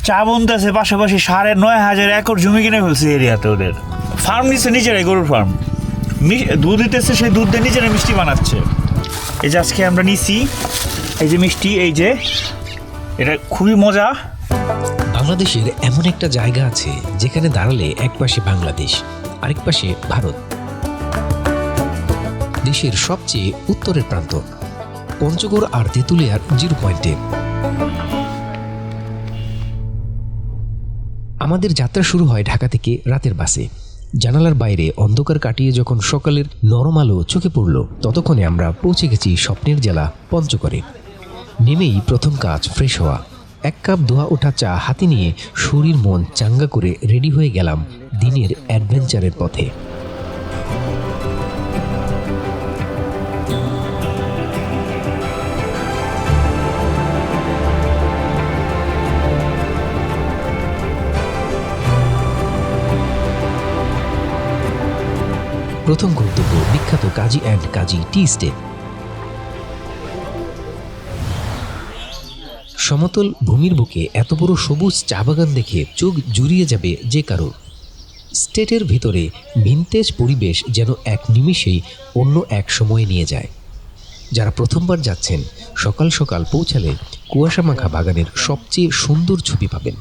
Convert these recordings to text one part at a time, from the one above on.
চা বনতেছে, পাশাপাশি ৯,৫০০ একর জমি কিনে ফেলছে এরিয়াতে। ওদের ফার্ম নিচ্ছে নিজেরাই, গরুর ফার্ম। দুধ দিতেছে, সেই দুধ দিয়ে নিজেরাই মিষ্টি বানাচ্ছে। এই যে আজকে আমরা নিছি এই যে মিষ্টি, এই যে এটা খুবই মজা। বাংলাদেশের এমন একটা জায়গা আছে যেখানে দাঁড়ালে এক পাশে বাংলাদেশ, আরেক পাশে ভারত। দেশের সবচেয়ে উত্তরের প্রান্ত পঞ্চগড় আর তেঁতুলিয়ার 0 পয়েন্টে। আমাদের যাত্রা শুরু হয় ঢাকা থেকে রাতের বাসে। জানালার বাইরে অন্ধকার কাটিয়ে যখন সকালের নরম আলো চোখে পড়ল, ততক্ষণে আমরা পৌঁছে গেছি স্বপ্নের জেলা পঞ্চগড়ে। নেমেই প্রথম কাজ ফ্রেশ হওয়া। 1 কাপ ধোয়া ওঠা চা হাতে নিয়ে শরীর মন চাঙ্গা করে রেডি হয়ে গেলাম দিনের অ্যাডভেঞ্চারের পথে। প্রথম গন্তব্য বিখ্যাত কাজী অ্যান্ড কাজী টি স্টেট। সমতল ভূমির বুকে এত বড় সবুজ চা বাগান দেখে চোখ জুড়িয়ে যাবে যে কারো। স্টেটের ভিতরে ভিনটেজ পরিবেশ যেন এক নিমিষেই অন্য এক সময়ে নিয়ে যায়। যারা প্রথমবার যাচ্ছেন, সকাল সকাল পৌঁছালে কুয়াশামাখা বাগানের সবচেয়ে সুন্দর ছবি পাবেন।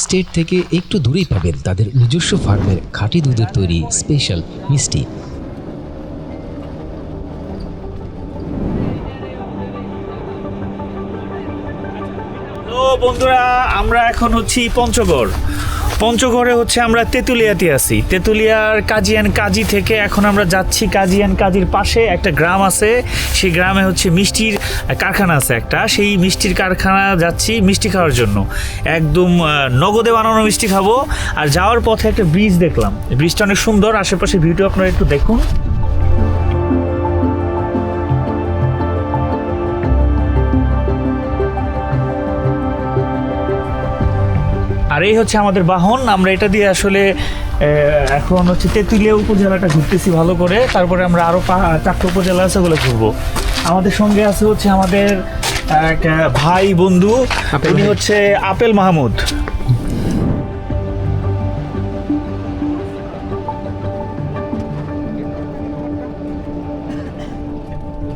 স্টেট থেকে একটু দূরেই পাবেন তাদের নিজস্ব ফার্মের খাঁটি দুধের তৈরি স্পেশাল মিষ্টি। তো বন্ধুরা, আমরা এখন হচ্ছি পঞ্চগড়ে হচ্ছে আমরা তেঁতুলিয়াতে আছি। তেঁতুলিয়ার কাজী অ্যান্ড কাজী থেকে এখন আমরা যাচ্ছি কাজী অ্যান্ড কাজীর পাশে একটা গ্রাম আছে। সেই গ্রামে হচ্ছে মিষ্টির কারখানা আছে একটা। সেই মিষ্টির কারখানা যাচ্ছি মিষ্টি খাওয়ার জন্য। একদম নগদে বানানো মিষ্টি খাবো। আর যাওয়ার পথে একটা ব্রিজ দেখলাম, ব্রিজটা অনেক সুন্দর। আশেপাশে ভিউটা আপনারা একটু দেখুন। আর এই হচ্ছে আমাদের বাহন। আমরা এটা দিয়ে আসলে এখন হচ্ছে তেঁতুলিয়া উপজেলাটা ঘুরতেছি ভালো করে। তারপরে আমরা আরও 4টা উপজেলা আছে, ওগুলো ঘুরবো। আমাদের সঙ্গে আছে হচ্ছে আমাদের এক ভাই বন্ধু, উনি হচ্ছে আপেল মাহমুদ।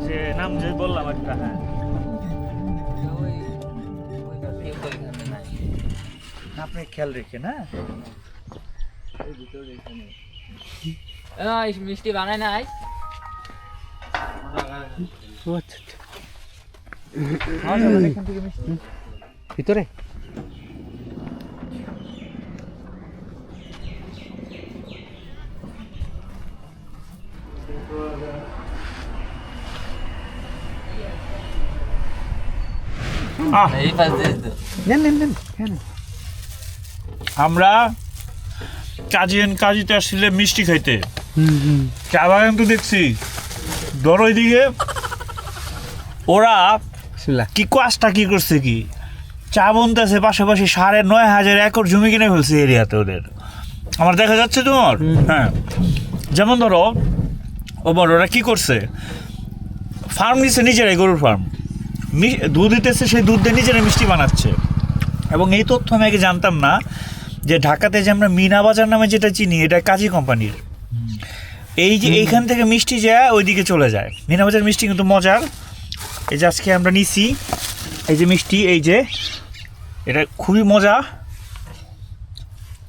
যে নাম যে বললাম একটা, হ্যাঁ আপনি খেয়াল রেখেন। হ্যাঁ, মিষ্টি বানায় নাই ভিতরে। আমরা কাজী অ্যান্ড কাজীতে আসলে মিষ্টি খাইতে। চা বাগান তো দেখছি ধরো ওইদিকে। ওরা কি কাজটা কি করছে, কি চা বনতেছে, পাশাপাশি ৯,৫০০ একর জমি কিনে ফেলছে এরিয়াতে ওদের। আমার দেখা যাচ্ছে তোমার। হ্যাঁ, যেমন ধরো ওরা কি করছে, ফার্ম নিচ্ছে নিজেরাই, গরুর ফার্ম। দুধ দিতেছে, সেই দুধ দিয়ে নিজেরাই মিষ্টি বানাচ্ছে। এবং এই তথ্য আমি আগে জানতাম না যে ঢাকাতে যে আমরা মিনা বাজার নামে যেটা চিনি, এটা কাজী কোম্পানির। এই যে এইখান থেকে মিষ্টি যায় ওইদিকে চলে যায়। মিনা বাজার মিষ্টি কিন্তু মজার। এই যে আজকে আমরা নিছি এই যে মিষ্টি, এই যে এটা খুবই মজা।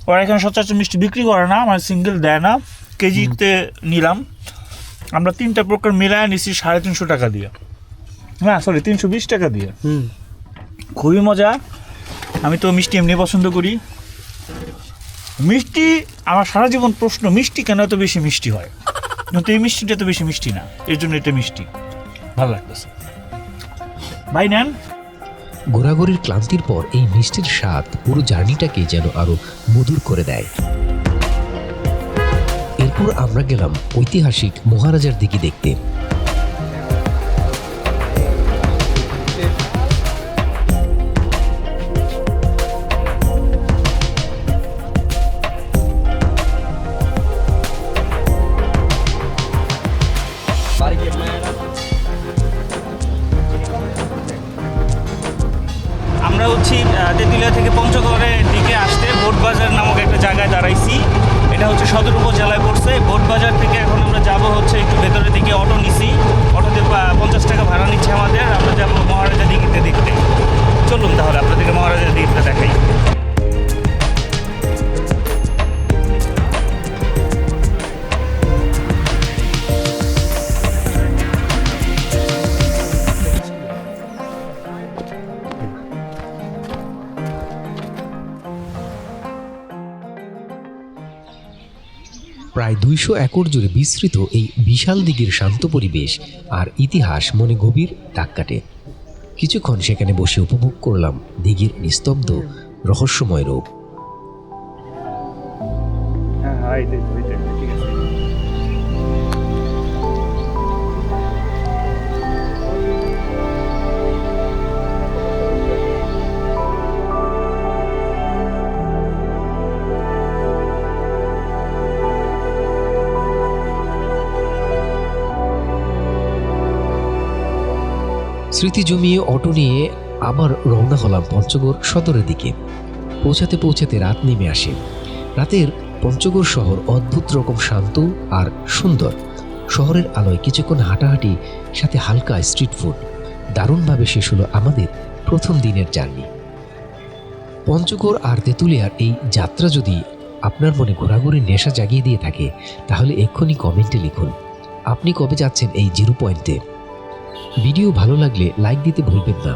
ওরা এখানে সচরাচর মিষ্টি বিক্রি করে না, মানে সিঙ্গেল দেয় না, কেজিতে নিলাম আমরা। 3টা প্রকার মিলায় নিছি 350 টাকা দিয়ে, না সরি 320 টাকা দিয়ে। খুবই মজা। আমি তো মিষ্টি এমনি পছন্দ করি। মিষ্টি আমার সারা জীবন প্রশ্ন, মিষ্টি কেন এত বেশি মিষ্টি হয়? কিন্তু এই মিষ্টিটা এত বেশি মিষ্টি না, এর জন্য এটা মিষ্টি ভালো লাগতেছে। ভাই নেন। ঘোরাঘুরির ক্লান্তির পর এই মিষ্টির স্বাদ পুরো জার্নিটাকে যেন আরো মধুর করে দেয়। এরপর আমরা গেলাম ঐতিহাসিক মহারাজার দিঘি দেখতে। বোটবাজার নামক একটা জায়গায় দাঁড়াইছি। এটা হচ্ছে সদর উপজেলায় পড়ছে। বোটবাজার থেকে এখন আমরা যাব হচ্ছে একটু ভেতরের দিকে, অটো নিছি, অটোতে 50 টাকা ভাড়া নিচ্ছে আমাদের। আমরা যাবো মহারাজা দিঘিতে দেখতে। চলুন তাহলে আপনাদেরকে মহারাজা দিঘিতে দেখাই। প্রায় 200 একর জুড়ে বিস্তৃত এই বিশাল দিঘির শান্ত পরিবেশ আর ইতিহাস মনে গভীর দাগ কাটে। কিছুক্ষণ সেখানে বসে উপভোগ করলাম দিঘির নিস্তব্ধ রহস্যময় রূপ। স্মৃতি জমিয়ে অটো নিয়ে আবার রওনা হলাম পঞ্চগড় সদরের দিকে। পৌঁছাতে পৌঁছাতে রাত নেমে আসে। রাতের পঞ্চগড় শহর অদ্ভুত রকম শান্ত আর সুন্দর। শহরের আলোয় কিছুক্ষণ হাঁটাহাঁটি, সাথে হালকা স্ট্রিট ফুড। দারুণভাবে শেষ হলো আমাদের প্রথম দিনের জার্নি। পঞ্চগড় আর তেঁতুলিয়ার এই যাত্রা যদি আপনার মনে ঘোরাঘুরির নেশা জাগিয়ে দিয়ে থাকে, তাহলে এক্ষুনি কমেন্টে লিখুন আপনি কবে যাচ্ছেন এই 0 পয়েন্টে। ভিডিও ভালো লাগলে লাইক দিতে ভুলবেন না।